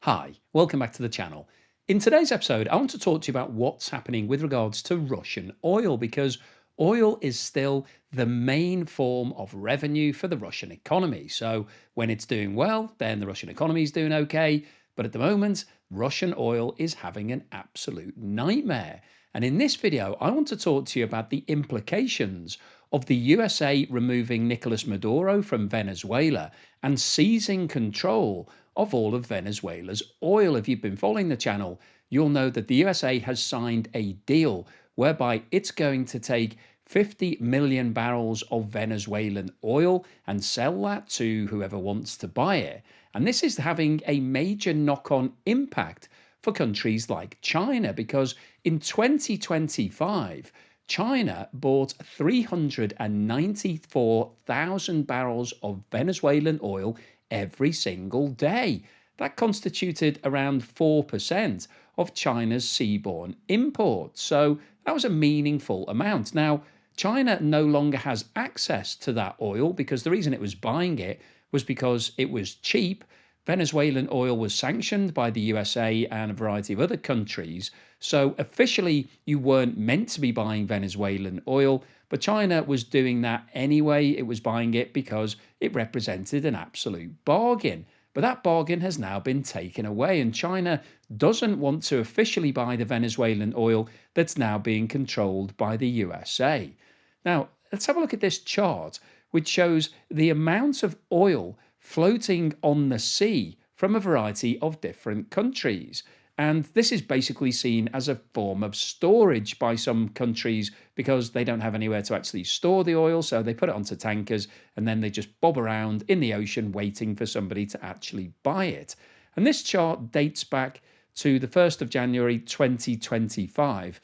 Hi, welcome back to the channel. In today's episode, I want to talk to you about what's happening with regards to Russian oil because oil is still the main form of revenue for the Russian economy. So when it's doing well, then the Russian economy is doing okay. But at the moment, Russian oil is having an absolute nightmare. And in this video, I want to talk to you about the implications of the USA removing Nicolas Maduro from Venezuela and seizing control of all of Venezuela's oil. If you've been following the channel, you'll know that the USA has signed a deal whereby it's going to take 50 million barrels of Venezuelan oil and sell that to whoever wants to buy it. And this is having a major knock on impact for countries like China because in 2025, China bought 394,000 barrels of Venezuelan oil every single day. That constituted around 4% of China's seaborne imports. So that was a meaningful amount. Now, China no longer has access to that oil because the reason it was buying it was because it was cheap. Venezuelan oil was sanctioned by the USA and a variety of other countries. So officially, you weren't meant to be buying Venezuelan oil, but China was doing that anyway. It was buying it because it represented an absolute bargain. But that bargain has now been taken away, and China doesn't want to officially buy the Venezuelan oil that's now being controlled by the USA. Now, let's have a look at this chart, which shows the amount of oil floating on the sea from a variety of different countries. And this is basically seen as a form of storage by some countries because they don't have anywhere to actually store the oil. So they put it onto tankers and then they just bob around in the ocean waiting for somebody to actually buy it. And this chart dates back to the 1st of January 2025.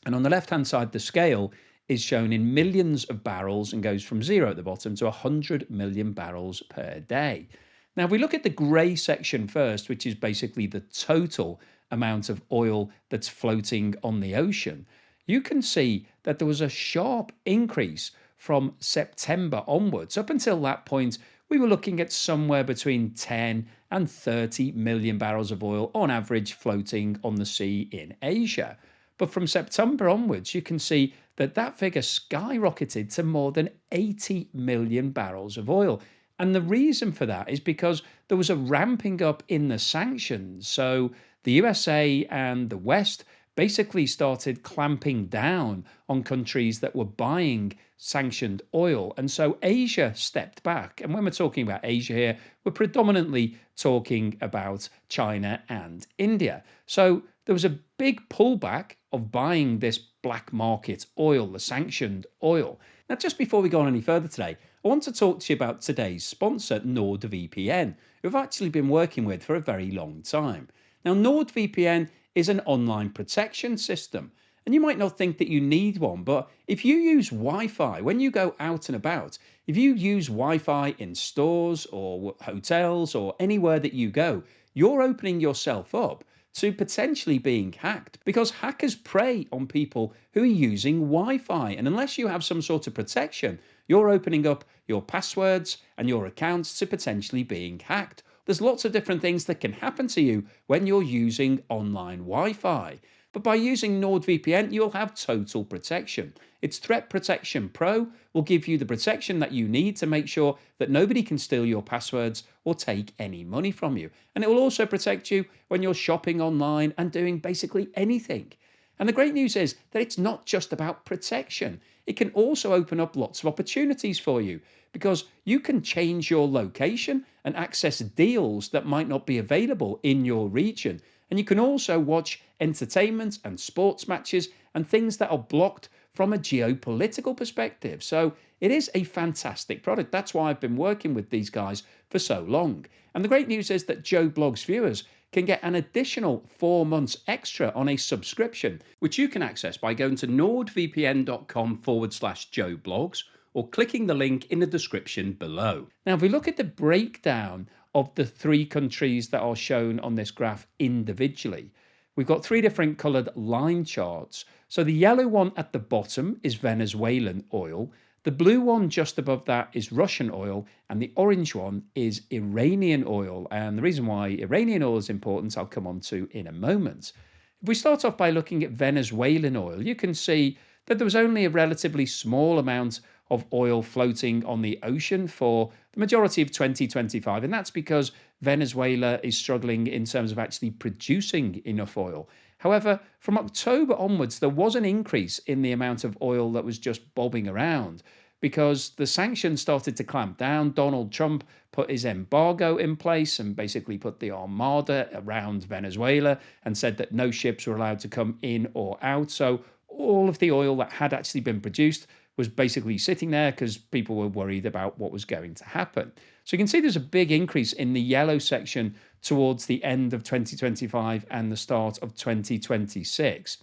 And on the left-hand side, the scale is shown in millions of barrels and goes from zero at the bottom to 100 million barrels per day. Now, if we look at the grey section first, which is basically the total amount of oil that's floating on the ocean, you can see that there was a sharp increase from September onwards. Up until that point, we were looking at somewhere between 10 and 30 million barrels of oil on average floating on the sea in Asia. But from September onwards, you can see that that figure skyrocketed to more than 80 million barrels of oil. And the reason for that is because there was a ramping up in the sanctions. So the USA and the West basically started clamping down on countries that were buying sanctioned oil. And so Asia stepped back. And when we're talking about Asia here, we're predominantly talking about China and India. So there was a big pullback of buying this black market oil, the sanctioned oil. Now, just before we go on any further today, I want to talk to you about today's sponsor, NordVPN, who I've actually been working with for a very long time. Now, NordVPN is an online protection system, and you might not think that you need one, but if you use Wi-Fi when you go out and about, if you use Wi-Fi in stores or hotels or anywhere that you go, you're opening yourself up to potentially being hacked because hackers prey on people who are using Wi-Fi. And unless you have some sort of protection, you're opening up your passwords and your accounts to potentially being hacked. There's lots of different things that can happen to you when you're using online Wi-Fi. But by using NordVPN, you'll have total protection. Its Threat Protection Pro will give you the protection that you need to make sure that nobody can steal your passwords or take any money from you. And it will also protect you when you're shopping online and doing basically anything. And the great news is that it's not just about protection. It can also open up lots of opportunities for you because you can change your location and access deals that might not be available in your region. And you can also watch entertainment and sports matches and things that are blocked from a geopolitical perspective. So it is a fantastic product. That's why I've been working with these guys for so long. And the great news is that Joe Blogs viewers can get an additional 4 months extra on a subscription, which you can access by going to nordvpn.com/Joe Blogs or clicking the link in the description below. Now, if we look at the breakdown of the three countries that are shown on this graph individually, we've got three different colored line charts. So the yellow one at the bottom is Venezuelan oil. The blue one just above that is Russian oil, and the orange one is Iranian oil. And the reason why Iranian oil is important, I'll come on to in a moment. If we start off by looking at Venezuelan oil, you can see that there was only a relatively small amount of oil floating on the ocean for the majority of 2025. And that's because Venezuela is struggling in terms of actually producing enough oil. However, from October onwards, there was an increase in the amount of oil that was just bobbing around because the sanctions started to clamp down. Donald Trump put his embargo in place and basically put the armada around Venezuela and said that no ships were allowed to come in or out. So all of the oil that had actually been produced was basically sitting there because people were worried about what was going to happen. So you can see there's a big increase in the yellow section towards the end of 2025 and the start of 2026.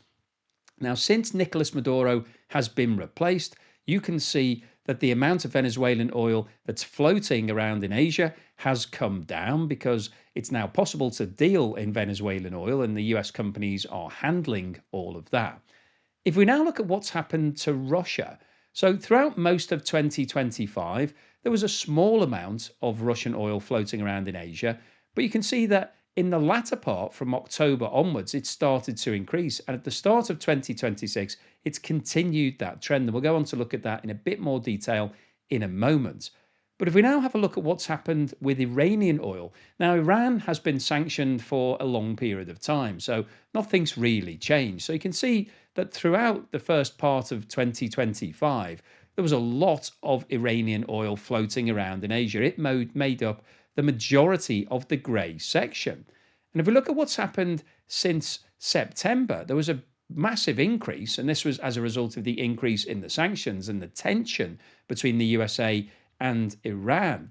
Now, since Nicolas Maduro has been replaced, you can see that the amount of Venezuelan oil that's floating around in Asia has come down because it's now possible to deal in Venezuelan oil, and the US companies are handling all of that. If we now look at what's happened to Russia, so throughout most of 2025, there was a small amount of Russian oil floating around in Asia, but you can see that in the latter part from October onwards, it started to increase. And at the start of 2026, it's continued that trend. And we'll go on to look at that in a bit more detail in a moment. But if we now have a look at what's happened with Iranian oil, now Iran has been sanctioned for a long period of time, so nothing's really changed. So you can see that throughout the first part of 2025, there was a lot of Iranian oil floating around in Asia. It made up the majority of the grey section. And if we look at what's happened since September, there was a massive increase, and this was as a result of the increase in the sanctions and the tension between the USA and Iran.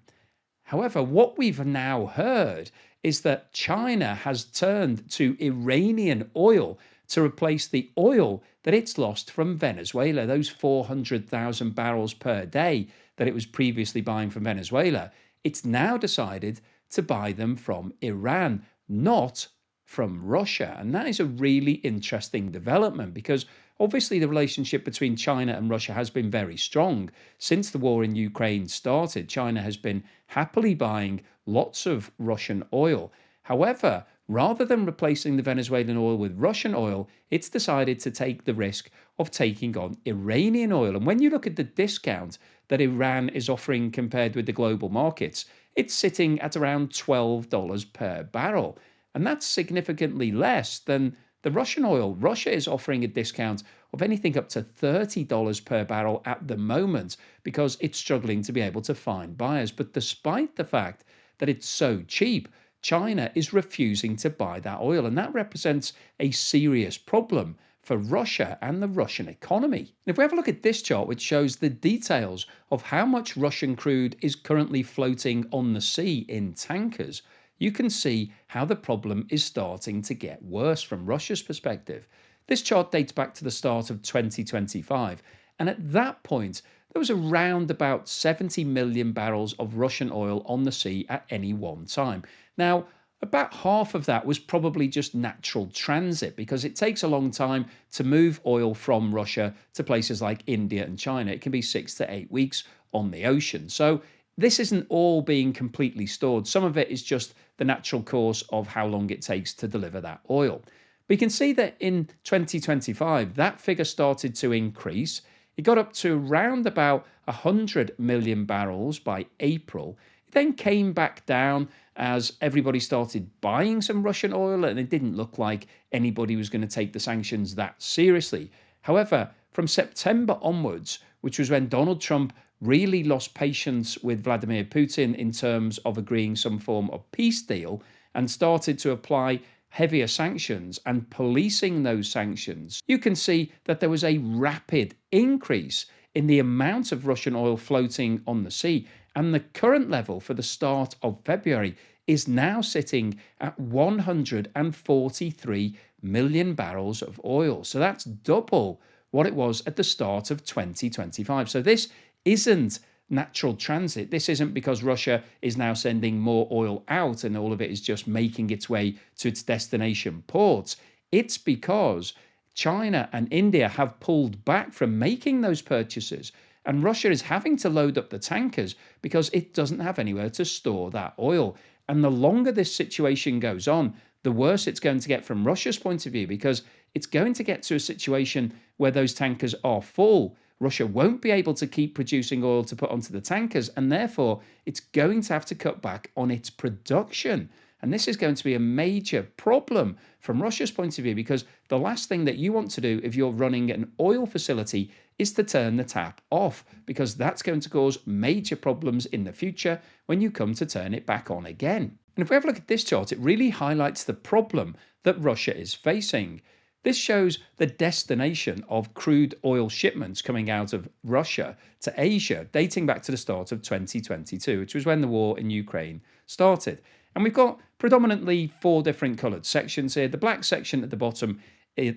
However, what we've now heard is that China has turned to Iranian oil to replace the oil that it's lost from Venezuela, those 400,000 barrels per day that it was previously buying from Venezuela. It's now decided to buy them from Iran, not from Russia. And that is a really interesting development because obviously the relationship between China and Russia has been very strong. Since the war in Ukraine started, China has been happily buying lots of Russian oil. However, rather than replacing the Venezuelan oil with Russian oil, it's decided to take the risk of taking on Iranian oil. And when you look at the discount that Iran is offering compared with the global markets, it's sitting at around $12 per barrel. And that's significantly less than the Russian oil. Russia is offering a discount of anything up to $30 per barrel at the moment because it's struggling to be able to find buyers. But despite the fact that it's so cheap, China is refusing to buy that oil, and that represents a serious problem for Russia and the Russian economy. And if we have a look at this chart, which shows the details of how much Russian crude is currently floating on the sea in tankers, you can see how the problem is starting to get worse from Russia's perspective. This chart dates back to the start of 2025, and at that point, there was around about 70 million barrels of Russian oil on the sea at any one time. Now, about half of that was probably just natural transit because it takes a long time to move oil from Russia to places like India and China. It can be 6 to 8 weeks on the ocean. So this isn't all being completely stored. Some of it is just the natural course of how long it takes to deliver that oil. But you can see that in 2025, that figure started to increase. It got up to around about 100 million barrels by April. It then came back down as everybody started buying some Russian oil, and it didn't look like anybody was going to take the sanctions that seriously. However, from September onwards, which was when Donald Trump really lost patience with Vladimir Putin in terms of agreeing some form of peace deal and started to apply heavier sanctions and policing those sanctions, you can see that there was a rapid increase in the amount of Russian oil floating on the sea. And the current level for the start of February is now sitting at 143 million barrels of oil. So that's double what it was at the start of 2025. So this isn't natural transit. This isn't because Russia is now sending more oil out and all of it is just making its way to its destination ports. It's because China and India have pulled back from making those purchases. And Russia is having to load up the tankers because it doesn't have anywhere to store that oil. And the longer this situation goes on, the worse it's going to get from Russia's point of view, because it's going to get to a situation where those tankers are full. Russia won't be able to keep producing oil to put onto the tankers, and therefore it's going to have to cut back on its production. And this is going to be a major problem from Russia's point of view, because the last thing that you want to do if you're running an oil facility is to turn the tap off, because that's going to cause major problems in the future when you come to turn it back on again. And if we have a look at this chart, it really highlights the problem that Russia is facing. This shows the destination of crude oil shipments coming out of Russia to Asia, dating back to the start of 2022, which was when the war in Ukraine started. And we've got predominantly 4 different coloured sections here. The black section at the bottom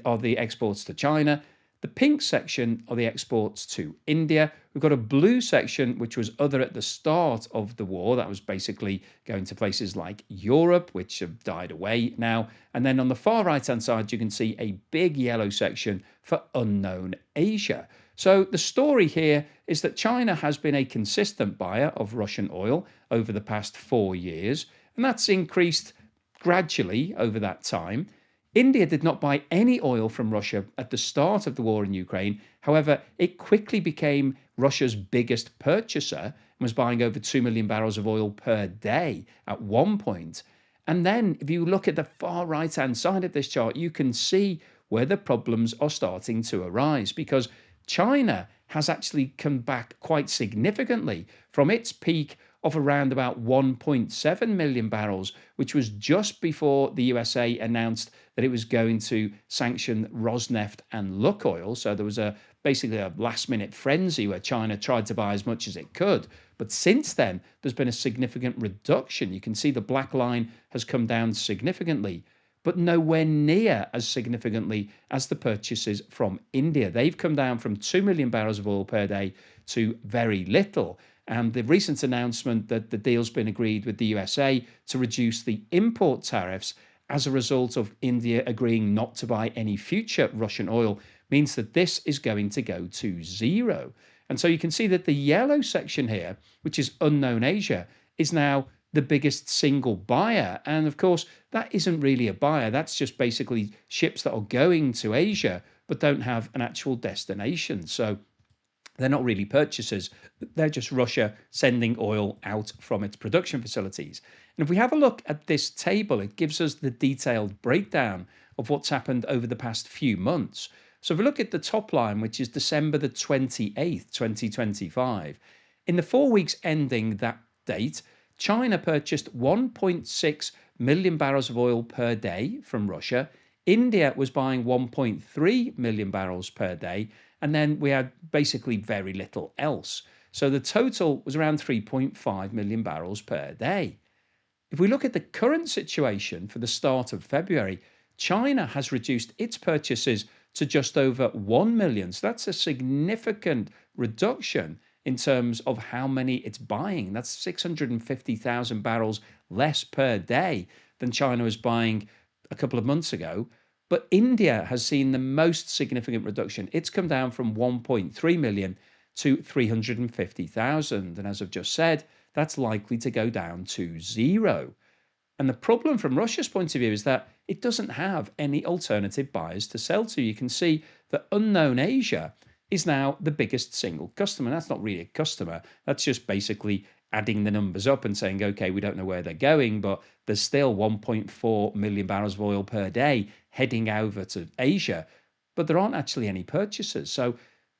are the exports to China. The pink section are the exports to India. We've got a blue section, which was other at the start of the war. That was basically going to places like Europe, which have died away now. And then on the far right-hand side, you can see a big yellow section for unknown Asia. So the story here is that China has been a consistent buyer of Russian oil over the past 4 years, and that's increased gradually over that time. India did not buy any oil from Russia at the start of the war in Ukraine. However, it quickly became Russia's biggest purchaser and was buying over 2 million barrels of oil per day at one point. And then if you look at the far right-hand side of this chart, you can see where the problems are starting to arise, because China has actually come back quite significantly from its peak of around about 1.7 million barrels, which was just before the USA announced that it was going to sanction Rosneft and Lukoil. So there was basically a last-minute frenzy where China tried to buy as much as it could. But since then, there's been a significant reduction. You can see the black line has come down significantly, but nowhere near as significantly as the purchases from India. They've come down from 2 million barrels of oil per day to very little. And the recent announcement that the deal's been agreed with the USA to reduce the import tariffs as a result of India agreeing not to buy any future Russian oil means that this is going to go to zero. And so you can see that the yellow section here, which is unknown Asia, is now the biggest single buyer. And of course, that isn't really a buyer. That's just basically ships that are going to Asia but don't have an actual destination. So they're not really purchasers. They're just Russia sending oil out from its production facilities. And if we have a look at this table, it gives us the detailed breakdown of what's happened over the past few months. So if we look at the top line, which is December the 28th, 2025, in the 4 weeks ending that date, China purchased 1.6 million barrels of oil per day from Russia. India was buying 1.3 million barrels per day. And then we had basically very little else. So the total was around 3.5 million barrels per day. If we look at the current situation for the start of February, China has reduced its purchases to just over 1 million. So that's a significant reduction in terms of how many it's buying. That's 650,000 barrels less per day than China was buying a couple of months ago. But India has seen the most significant reduction. It's come down from 1.3 million to 350,000. And as I've just said, that's likely to go down to zero. And the problem from Russia's point of view is that it doesn't have any alternative buyers to sell to. You can see that unknown Asia is now the biggest single customer. That's not really a customer. That's just basically adding the numbers up and saying, okay, we don't know where they're going, but there's still 1.4 million barrels of oil per day heading over to Asia, but there aren't actually any purchasers. So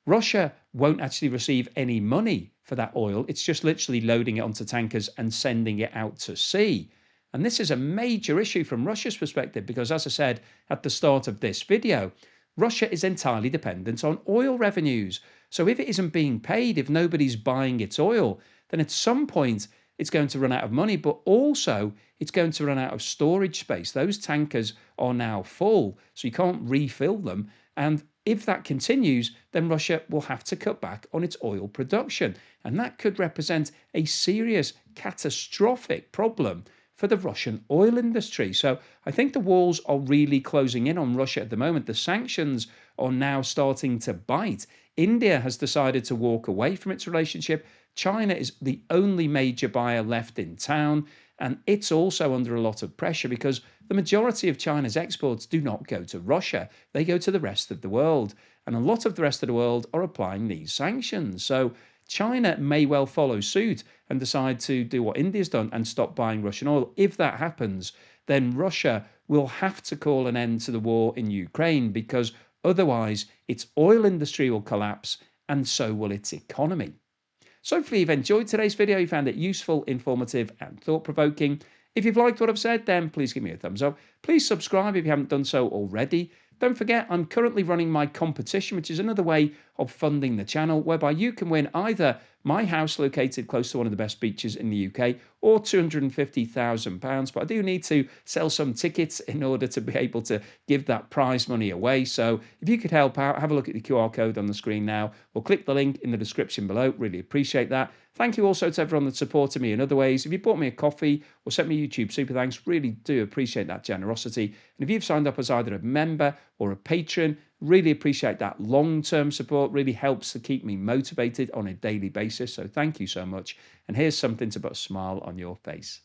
Russia won't actually receive any money for that oil. It's just literally loading it onto tankers and sending it out to sea. And this is a major issue from Russia's perspective, because as I said at the start of this video, Russia is entirely dependent on oil revenues. So if it isn't being paid, if nobody's buying its oil, then at some point it's going to run out of money, but also it's going to run out of storage space. Those tankers are now full, so you can't refill them. And if that continues, then Russia will have to cut back on its oil production. And that could represent a serious, catastrophic problem for the Russian oil industry. So I think the walls are really closing in on Russia at the moment. The sanctions are now starting to bite India has decided to walk away from its relationship. China is the only major buyer left in town, and it's also under a lot of pressure because the majority of China's exports do not go to Russia. They go to the rest of the world. And a lot of the rest of the world are applying these sanctions. So China may well follow suit and decide to do what India's done and stop buying Russian oil. If that happens, then Russia will have to call an end to the war in Ukraine because otherwise its oil industry will collapse and so will its economy. So hopefully you've enjoyed today's video, you found it useful, informative and thought-provoking. If you've liked what I've said, then please give me a thumbs up. Please subscribe if you haven't done so already. Don't forget, I'm currently running my competition, which is another way of funding the channel, whereby you can win either my house located close to one of the best beaches in the UK or £250,000. But I do need to sell some tickets in order to be able to give that prize money away. So if you could help out, have a look at the QR code on the screen now or click the link in the description below. Really appreciate that. Thank you also to everyone that supported me in other ways. If you bought me a coffee or sent me YouTube super thanks, really do appreciate that generosity. And if you've signed up as either a member or a patron, really appreciate that long-term support. Really helps to keep me motivated on a daily basis. So thank you so much. And here's something to put a smile on your face.